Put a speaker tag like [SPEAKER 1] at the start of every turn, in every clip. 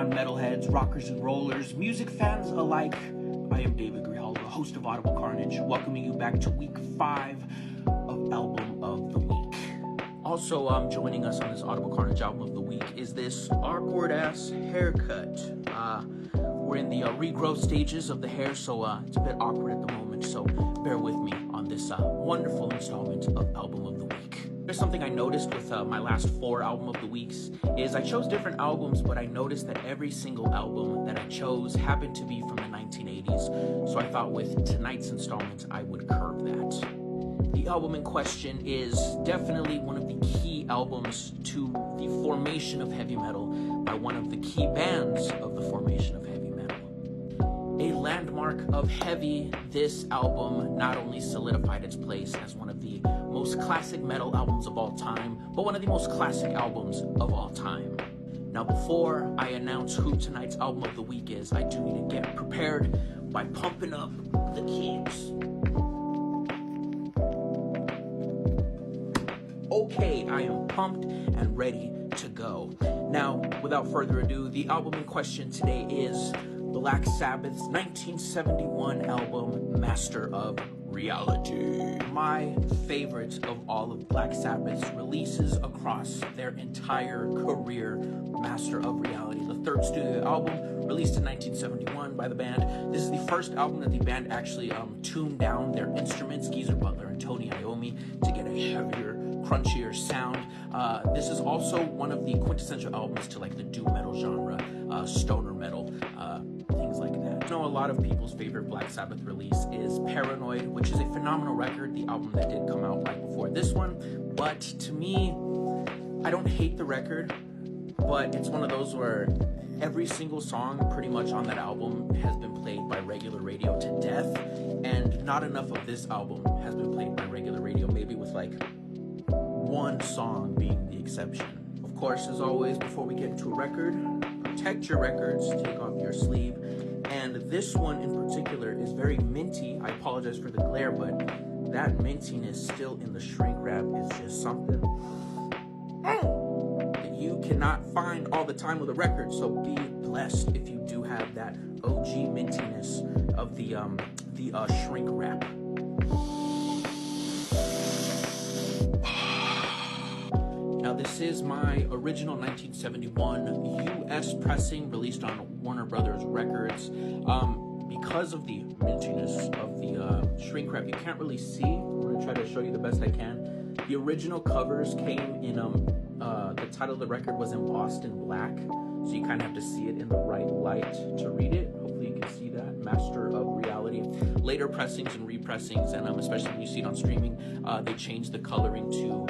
[SPEAKER 1] on, metalheads, rockers and rollers, music fans alike? I am David Grijalva, host of Audible Carnage, welcoming you back to week 5 of Album of the Week. Also, joining us on this Audible Carnage Album of the Week is this awkward-ass haircut. We're in the regrowth stages of the hair, so it's a bit awkward at the moment, so bear with me on this wonderful installment of Album of the Week. There's something I noticed with my last 4 Album of the Weeks is I chose different albums, but I noticed that every single album that I chose happened to be from the 1980s, so I thought with tonight's installment I would curve that. The album in question is definitely one of the key albums to the formation of heavy metal by one of the key bands of the formation of heavy metal. A landmark of heavy, this album not only solidified its place as one of the most classic metal albums of all time, but one of the most classic albums of all time. Now, before I announce who tonight's album of the week is, I do need to get prepared by pumping up the kids. Okay, I am pumped and ready to go. Now, without further ado, the album in question today is Black Sabbath's 1971 album, Master of Reality. My favorite of all of Black Sabbath's releases across their entire career, Master of Reality, the third studio album released in 1971 by the band. This is the first album that the band actually tuned down their instruments, Geezer Butler and Tony Iommi, to get a heavier, crunchier sound. This is also one of the quintessential albums to like the doom metal genre, stoner metal, things like that. I know a lot of people's favorite Black Sabbath release is Paranoid, which is a phenomenal record, the album that did come out right before this one. But to me, I don't hate the record, but it's one of those where every single song pretty much on that album has been played by regular radio to death, and not enough of this album has been played by regular radio, maybe with like one song being the exception. Of course, as always, before we get into a record, protect your records, take off your sleeve, and this one in particular is very minty. I apologize for the glare, but that mintiness still in the shrink wrap is just something that you cannot find all the time with a record, so be blessed if you do have that OG mintiness of the shrink wrap. Now, this is my original 1971 US pressing released on Warner Brothers Records. Because of the mintiness of the shrink wrap, you can't really see. I'm going to try to show you the best I can. The original covers came in, the title of the record was embossed in black, so you kind of have to see it in the right light to read it. Hopefully you can see that, Master of Reality. Later pressings and repressings, and especially when you see it on streaming, they changed the coloring to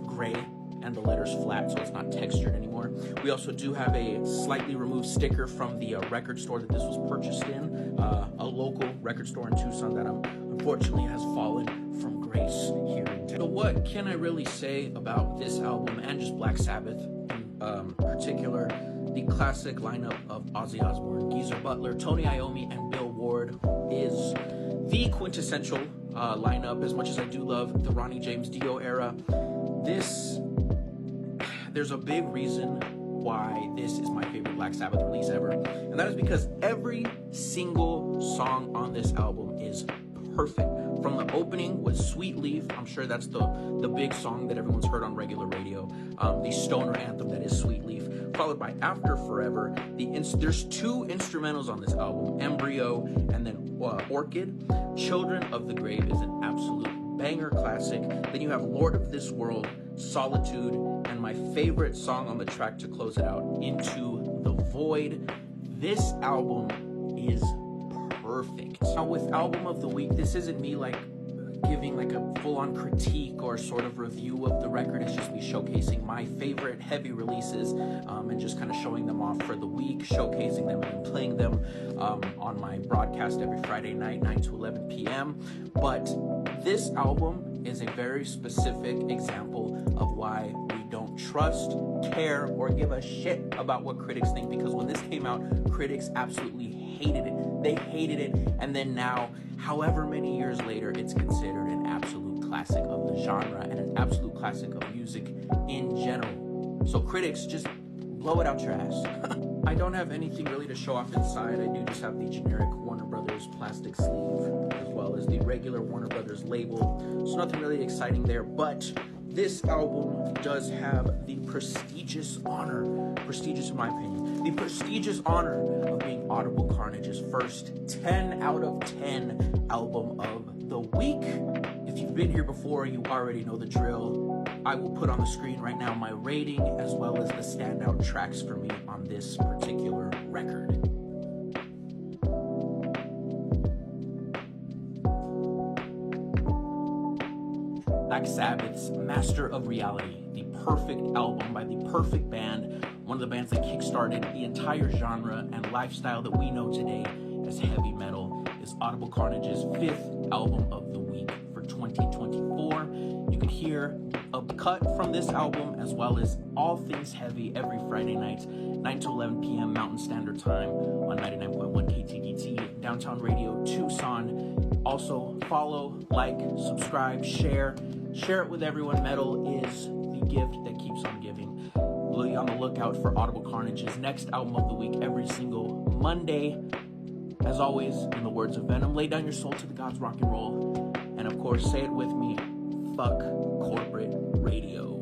[SPEAKER 1] gray and the letters flat, so it's not textured anymore. We also do have a slightly removed sticker from the record store that this was purchased in, a local record store in Tucson that unfortunately has fallen from grace here in town. So what can I really say about this album and just Black Sabbath in particular? The classic lineup of Ozzy Osbourne, Geezer Butler, Tony Iommi, and Bill Ward is the quintessential lineup. As much as I do love the Ronnie James Dio era, there's a big reason why this is my favorite Black Sabbath release ever, and that is because every single song on this album is perfect. From the opening with Sweet Leaf, I'm sure that's the big song that everyone's heard on regular radio, the stoner anthem that is Sweet Leaf, followed by After Forever. There's 2 instrumentals on this album, Embryo and then Orchid. Children of the Grave is an absolute banger classic. Then you have Lord of This World, Solitude, and my favorite song on the track to close it out, Into the Void. This album is perfect. Now, with Album of the Week, this isn't me like giving like a full-on critique or sort of review of the record. It's just me showcasing my favorite heavy releases and just kind of showing them off for the week, showcasing them and playing them on my broadcast every Friday night, 9 to 11 p.m. But this album is a very specific example of why we don't trust, care, or give a shit about what critics think, because when this came out, critics absolutely hated it. They hated it, and then now, however many years later, it's considered an absolute classic of the genre and an absolute classic of music in general. So critics, just blow it out your ass. I don't have anything really to show off inside. I do just have the generic Warner Brothers plastic sleeve, as well as the regular Warner Brothers label. So nothing really exciting there, but this album does have the prestigious in my opinion, the prestigious honor of being Audible Carnage's first 10 out of 10 album of the week. If you've been here before, you already know the drill. I will put on the screen right now my rating as well as the standout tracks for me on this particular record. Black Sabbath's Master of Reality, the perfect album by the perfect band, one of the bands that kickstarted the entire genre and lifestyle that we know today as heavy metal, is Audible Carnage's 5th album of the week for 2024. You can hear a cut from this album as well as all things heavy every Friday night, 9 to 11 p.m. Mountain Standard Time on 99.1 KTDT, Downtown Radio, Tucson. Also, follow, like, subscribe, share it with everyone. Metal is the gift that keeps on giving. Be on the lookout for Audible Carnage's next album of the week every single Monday. As always, in the words of Venom, lay down your soul to the gods, rock and roll. And of course, say it with me, fuck corporate radio.